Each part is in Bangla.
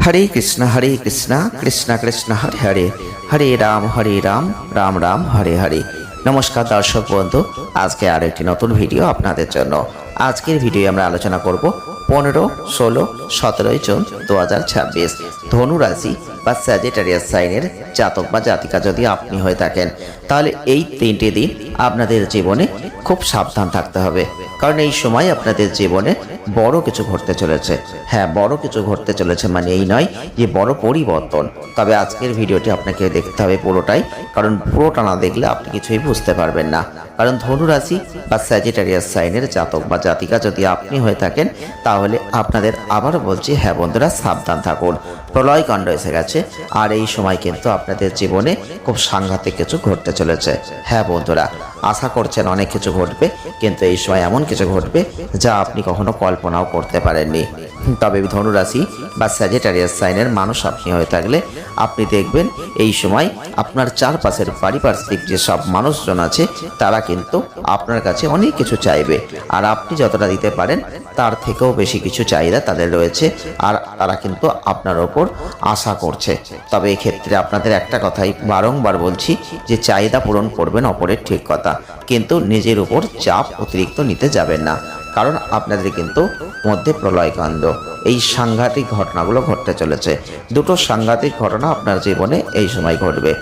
হরে কৃষ্ণ কৃষ্ণ কৃষ্ণ হরে হরে হরে রাম রাম রাম হরে হরে। নমস্কার দর্শক বন্ধু, আজকে আর একটি নতুন ভিডিও আপনাদের জন্য। আজকের ভিডিও আমরা আলোচনা করব 15, 16, 17 জুন 2026 ধনু রাশি বা স্যাজিটেরিয়াস সাইনের জাতক বা জাতিকা যদি আপনি হয়ে থাকেন, তাহলে এই 3টি দিন আপনাদের জীবনে খুব সাবধান থাকতে হবে। কারণ এই সময় আপনাদের জীবনে বড় কিছু ঘটতে চলেছে। হ্যাঁ, বড় কিছু ঘটতে চলেছে মানে এই নয় যে বড় পরিবর্তন। তবে আজকের ভিডিওটি আপনাকে দেখতে হবে পুরোটাই, কারণ পুরোটা না দেখলে আপনি কিছুই বুঝতে পারবেন না। কারণ ধনু রাশি বা স্যাজিটেরিয়াস সাইনের জাতক বা জাতিকা যদি আপনি হয়ে থাকেন, তাহলে আপনাদের আবারও বলছি, হ্যাঁ বন্ধুরা, সাবধান থাকুন। প্রলয়কাণ্ড এসে গেছে, আর এই সময় কিন্তু আপনাদের জীবনে খুব সাংঘাতিক কিছু ঘটতে চলেছে। হ্যাঁ বন্ধুরা, আশা করছেন অনেক কিছু ঘটবে, কিন্তু এই সময় এমন কিছু ঘটবে যা আপনি কখনো কল্পনাও করতে পারেননি। তবে ধনু রাশি বা স্যাজিটেরিয়াস সাইনের মানুষ আপনি হয়ে থাকলে আপনি দেখবেন এই সময় আপনার চারপাশের পারিপার্শ্বিক যেসব মানুষজন আছে তারা কিন্তু আপনার কাছে অনেক কিছু চাইবে, আর আপনি যতটা দিতে পারেন তার থেকেও বেশি কিছু চাহিদা তাদের রয়েছে, আর তারা কিন্তু আপনার ওপর আশা করছে। তবে এক্ষেত্রে আপনাদের একটা কথাই বারংবার বলছি যে চাহিদা পূরণ করবেন অপরের, ঠিক কথা, কিন্তু নিজের উপর চাপ অতিরিক্ত নিতে যাবেন না। কারণ আপনাদের কিন্তু মধ্যে প্রলয়কাণ্ড, এই সাংঘাতিক ঘটনাগুলো ঘটতে চলেছে। দুটো সাংঘাতিক ঘটনা আপনার জীবনে এই সময় ঘটবে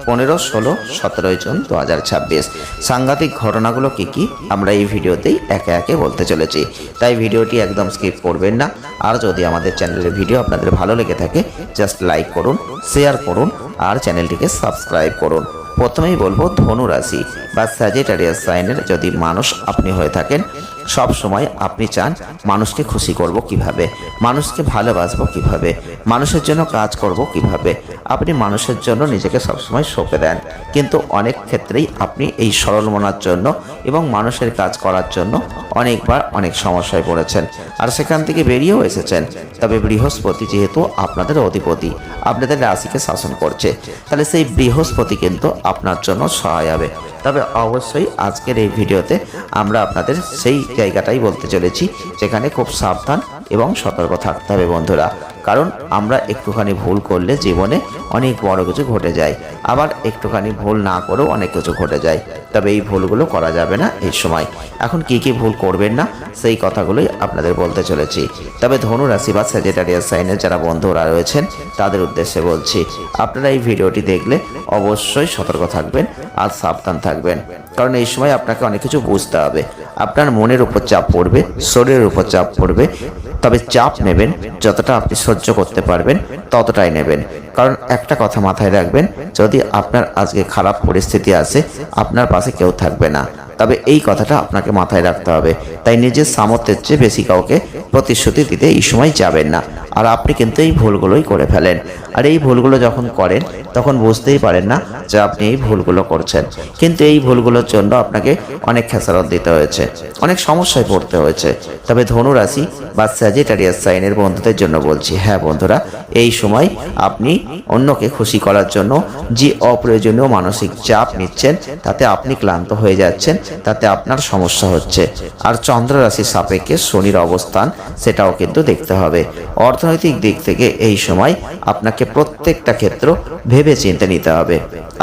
15, 16, 17 জুন 2026। সাংঘাতিক ঘটনাগুলো কি আমরা এই ভিডিওতেই একে একে বলতে চলেছি, তাই ভিডিওটি একদম স্কিপ করবেন না। আর যদি আমাদের চ্যানেলের ভিডিও আপনাদের ভালো লেগে থাকে, জাস্ট লাইক করুন, শেয়ার করুন, আর চ্যানেলটিকে সাবস্ক্রাইব করুন। প্রথমেই বলবো, ধনু রাশি বা স্যাজিটেরিয়াস সাইনের যদি মানুষ আপনি হয়ে থাকেন, সব সময় আপনি চান মানুষকে খুশি করব কিভাবে, মানুষকে ভালোবাসবো কিভাবে, মানুষের জন্য কাজ করব কিভাবে। আপনি মানুষের জন্য নিজেকে সবসময় সঁপে দেন, কিন্তু অনেক ক্ষেত্রেই আপনি এই সরল মনার জন্য এবং মানুষের কাজ করার জন্য অনেকবার অনেক সমস্যায় পড়েছেন, আর সেখান থেকে বেরিয়েও এসেছেন। তবে বৃহস্পতি যেহেতু আপনাদের অধিপতি, আপনাদের রাশিকে শাসন করছে, তাহলে সেই বৃহস্পতি কিন্তু আপনার জন্য সহায় হবে। তবে অবশ্যই আজকের এই ভিডিওতে আমরা আপনাদের সেই জায়গাটাই বলতে চলেছি যেখানে খুব সাবধান এবং সতর্ক থাকতে হবে বন্ধুরা। কারণ আমরা একটুখানি ভুল করলে জীবনে অনেক বড় কিছু ঘটে যায়, আবার একটুখানি ভুল না করেও অনেক কিছু ঘটে যায়। তবে এই ভুলগুলো করা যাবে না এই সময়। এখন কি ভুল করবেন না সেই কথাগুলোই আপনাদের বলতে চলেছি। তবে ধনু রাশি বা স্যাজিটেরিয়াস সাইনের যারা বন্ধুরা রয়েছেন তাদের উদ্দেশ্যে বলছি, আপনারা এই ভিডিওটি দেখলে অবশ্যই সতর্ক থাকবেন আর সাবধান থাকবেন। কারণ এই সময় আপনাকে অনেক কিছু বুঝতে হবে। আপনার মনের উপর চাপ পড়বে, শরীরের উপর চাপ পড়বে, তবে চাপ নেবেন যতটা আপনি সহ্য করতে পারবেন ততটাই নেবেন। কারণ একটা কথা মাথায় রাখবেন, যদি আপনার আজকে খারাপ পরিস্থিতি আসে, আপনার পাশে কেউ থাকবে না। তবে এই কথাটা আপনাকে মাথায় রাখতে হবে। তাই নিজের সামর্থ্যের চেয়ে বেশি কাউকে প্রতিশ্রুতি দিতে এই সময় যাবেন না। আর আপনি কিন্তু এই ভুলগুলোই করে ফেলেন, আর এই ভুলগুলো যখন করেন তখন বুঝতেই পারেন না যে আপনি এই ভুলগুলো করছেন। কিন্তু এই ভুলগুলোর জন্য আপনাকে অনেক খেসারত দিতে হয়েছে, অনেক সমস্যায় পড়তে হয়েছে। তবে ধনু রাশি বা স্যাজিটেরিয়াস সাইনের বন্ধুদের জন্য বলছি, হ্যাঁ বন্ধুরা, এই সময় আপনি অন্যকে খুশি করার জন্য যে অপ্রয়োজনীয় মানসিক চাপ নিচ্ছেন, তাতে আপনি ক্লান্ত হয়ে যাচ্ছেন, তাতে আপনার সমস্যা হচ্ছে। আর চন্দ্র রাশির সাপেক্ষে শনির অবস্থান, সেটাও কিন্তু দেখতে হবে। অর্থনৈতিক দিক থেকে এই সময় আপনাকে প্রত্যেকটা ক্ষেত্র ভেবে চিন্তে নিতে হবে।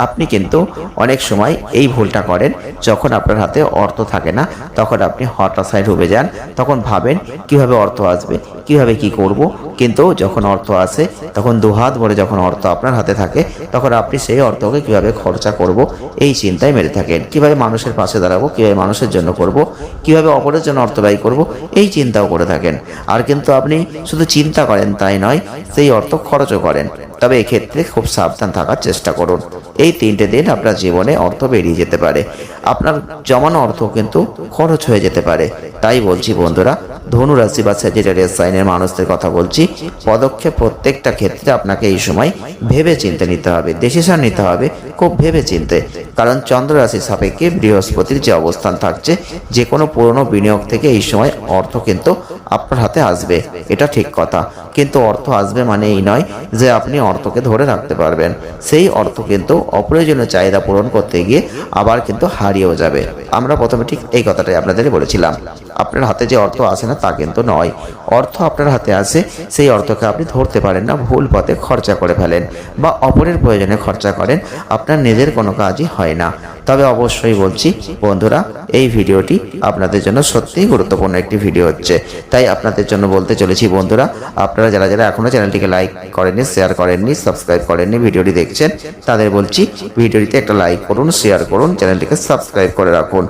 আপনি কিন্তু অনেক সময় এই ভুলটা করেন, যখন আপনার হাতে অর্থ থাকে না তখন আপনি হতাশায় ডুবে যান, তখন ভাবেন কিভাবে অর্থ আসবে, কিভাবে কি করব। কিন্তু যখন অর্থ আসে, তখন দুহাত ভরে যখন অর্থ আপনার হাতে থাকে, তখন আপনি সেই অর্থকে কিভাবে খরচা করব এই চিন্তায় মেরে থাকেন। কিভাবে মানুষের পাশে দাঁড়াবো, কিভাবে মানুষের জন্য করব, কিভাবে অপরের জন্য অর্থ ব্যয় করব, এই চিন্তাও করে থাকেন। আর কিন্তু আপনি শুধু চিন্তা করেন তাই নয়, সেই অর্থ খরচও করেন। তবে এক্ষেত্রে খুব সাবধান থাকার চেষ্টা করুন। এই 3টে দিন আপনার জীবনে অর্থ বেরিয়ে যেতে পারে, আপনার জমানো অর্থ কিন্তু খরচ হয়ে যেতে পারে। তাই বলছি বন্ধুরা, ধনু রাশি বা স্যাজিটেরিয়াস সাইনের মানুষদের কথা বলছি, পদক্ষেপ প্রত্যেকটা ক্ষেত্রে আপনাকে এই সময় ভেবে চিন্তে নিতে হবে, ডিসিশন নিতে হবে খুব ভেবে চিনতে। কারণ চন্দ্র রাশির সাপেক্ষে বৃহস্পতির যে অবস্থান থাকছে, যে কোনো পুরনো বিনিয়োগ থেকে এই সময় অর্থ কিন্তু আপনার হাতে আসবে, এটা ঠিক কথা। কিন্তু অর্থ আসবে মানে এই নয় যে আপনি অর্থকে ধরে রাখতে পারবেন। সেই অর্থ কিন্তু অপ্রয়োজনীয় চাহিদা পূরণ করতে গিয়ে আবার কিন্তু হারিয়েও যাবে। আমরা প্রথমে ঠিক এই কথাটাই আপনাদের বলেছিলাম। আপনার হাতে যে অর্থ আসে না তা কিন্তু নয়। অর্থ আপনার হাতে আসে, সেই অর্থকে আপনি ধরতে পারেন না, ভুল পথে খরচা করে ফেলেন বা অপরের প্রয়োজনে খরচা করেন, আপনার নিজের কোনো কাজই হয় না। তবে অবশ্যই বলছি বন্ধুরা, এই ভিডিওটি আপনাদের জন্য সত্যিই গুরুত্বপূর্ণ একটি ভিডিও হচ্ছে। তাই আপনাদের জন্য বলতে চলেছি বন্ধুরা, আপনারা যারা যারা এখনো চ্যানেলটিকে লাইক করেননি, শেয়ার করেননি, সাবস্ক্রাইব করেননি, ভিডিওটি দেখছেন, তাদের বলছি ভিডিওটিতে একটা লাইক করুন, শেয়ার করুন, চ্যানেলটিকে সাবস্ক্রাইব করে রাখুন।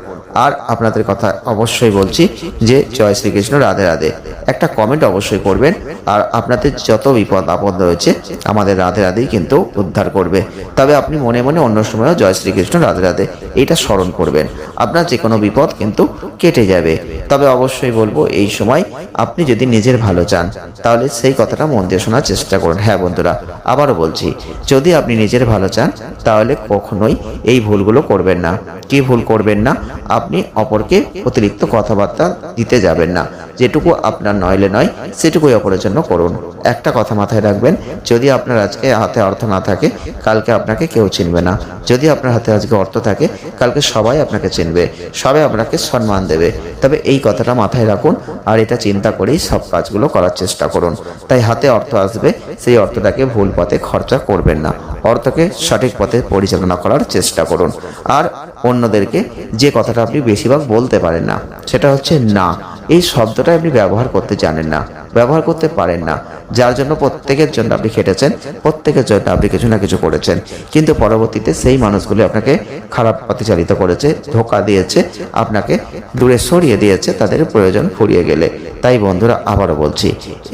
আর আপনাদের কথা অবশ্যই বলছি যে জয় শ্রীকৃষ্ণ, রাধে রাধে একটা কমেন্ট অবশ্যই করবেন। আর আপনাদের যত বিপদ আপদ রয়েছে আমাদের রাধে রাধেই কিন্তু উদ্ধার করবে। তবে আপনি মনে মনে অন্য সময়ও জয় শ্রীকৃষ্ণ, রাধে রাধে এইটা স্মরণ করবেন, আপনার যে কোনো বিপদ কিন্তু কেটে যাবে। তবে অবশ্যই বলবো, এই সময় আপনি যদি নিজের ভালো চান তাহলে সেই কথাটা মন দিয়ে শোনার চেষ্টা করুন। হ্যাঁ বন্ধুরা, আবারও বলছি, যদি আপনি নিজের ভালো চান তাহলে কখনোই এই ভুলগুলো করবেন না। কি ভুল করবেন না? আপনি অপরকে অতিরিক্ত কথাবার্তা দিতে যাবেন না। যেটুকু আপনার নইলে নয় সেটুকুই অপরের জন্য করুন। একটা কথা মাথায় রাখবেন, যদি আপনার আজকে হাতে অর্থ না থাকে কালকে আপনাকে কেউ চিনবে না। যদি আপনার হাতে আজকে অর্থ থাকে কালকে সবাই আপনাকে চিনবে, সবাই আপনাকে সম্মান দেবে। তবে এই কথাটা মাথায় রাখুন আর এটা চিন্তা করেই সব কাজগুলো করার চেষ্টা করুন। তাই হাতে অর্থ আসবে, সেই অর্থটাকে ভুল পথে খরচা করবেন না, অর্থকে সঠিক পথে পরিচালনা করার চেষ্টা করুন। আর অন্যদেরকে যে কথাটা আপনি বেশিরভাগ বলতে পারেন না সেটা হচ্ছে না। এই শব্দটা আপনি ব্যবহার করতে জানেন না, ব্যবহার করতে পারেন না, যার জন্য প্রত্যেকের জন্য আপনি খেটেছেন, প্রত্যেকের জন্য আপনি কিছু না কিছু করেছেন, কিন্তু পরবর্তীতে সেই মানুষগুলো আপনাকে খারাপ পথে চালিত করেছে, ধোঁকা দিয়েছে, আপনাকে দূরে সরিয়ে দিয়েছে তাদের প্রয়োজন ফুরিয়ে গেলে। তাই বন্ধুরা, আবারও বলছি,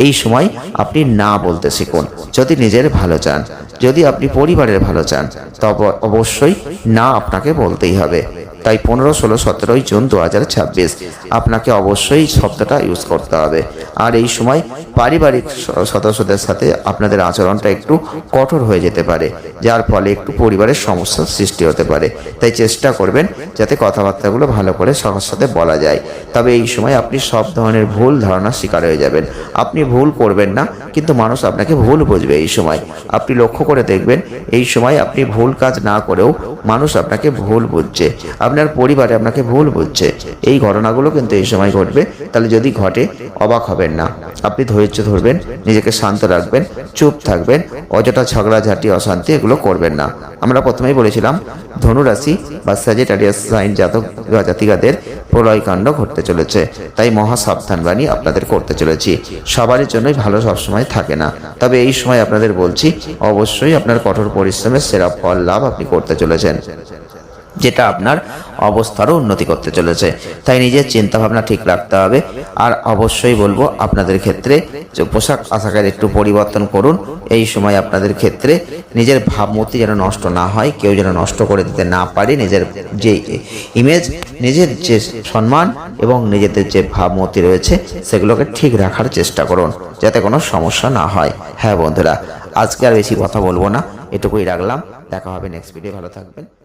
এই সময় আপনি না বলতে শিখুন। যদি নিজের ভালো চান, যদি আপনি পরিবারের ভালো চান, তবে অবশ্যই না আপনাকে বলতেই হবে। তাই 15, 16, 17 জুন 2026 আপনাকে অবশ্যই শব্দটা ইউজ করতে হবে। আর এই সময় পারিবারিক সদস্যদের সাথে আপনাদের আচরণটা একটু কঠোর হয়ে যেতে পারে, যার ফলে একটু পরিবারের সমস্যার সৃষ্টি হতে পারে। তাই চেষ্টা করবেন যাতে কথাবার্তাগুলো ভালো করে সবার সাথে বলা যায়। তবে এই সময় আপনি সব ধরনের ভুল ধারণার শিকার হয়ে যাবেন। আপনি ভুল করবেন না, কিন্তু মানুষ আপনাকে ভুল বুঝবে। এই সময় আপনি লক্ষ্য করে দেখবেন, এই সময় আপনি ভুল কাজ না করেও মানুষ আপনাকে ভুল বুঝছে, আপনার পরিবারে আপনাকে ভুল বুঝছে। এই ঘটনাগুলো কিন্তু এই সময় ঘটবে। তাহলে যদি ঘটে অবাক হবেন না, আপনি ধৈর্য ধরবেন, নিজেকে শান্ত রাখবেন, চুপ থাকবেন, অযথা ঝগড়াঝাটি অশান্তি এগুলো করবেন না। আমরা প্রথমেই বলেছিলাম ধনুরাশি বা স্যাজিটেরিয়াস সাইন জাতক বা জাতিকাদের প্রলয়কাণ্ড ঘটতে চলেছে, তাই মহা সাবধানবাণী আপনাদের করতে চলেছি। সবারই জন্যই ভালো সবসময় থাকে না, তবে এই সময় আপনাদের বলছি অবশ্যই আপনার কঠোর পরিশ্রমের সেরা ফল লাভ আপনি করতে চলেছেন, যেটা আপনার অবস্থারও উন্নতি করতে চলেছে। তাই নিজের চিন্তা ভাবনা ঠিক রাখতে হবে। আর অবশ্যই বলবো আপনাদের ক্ষেত্রে যে পোশাক আশাকের একটু পরিবর্তন করুন। এই সময় আপনাদের ক্ষেত্রে নিজের ভাবমূর্তি যেন নষ্ট না হয়, কেউ যেন নষ্ট করে দিতে না পারে। নিজের যে ইমেজ, নিজের যে সম্মান এবং নিজেদের যে ভাবমূর্তি রয়েছে সেগুলোকে ঠিক রাখার চেষ্টা করুন, যাতে কোনো সমস্যা না হয়। হ্যাঁ বন্ধুরা, আজকে আর বেশি কথা বলবো না, এটুকুই রাখলাম। দেখা হবে নেক্সট ভিডিও। ভালো থাকবেন।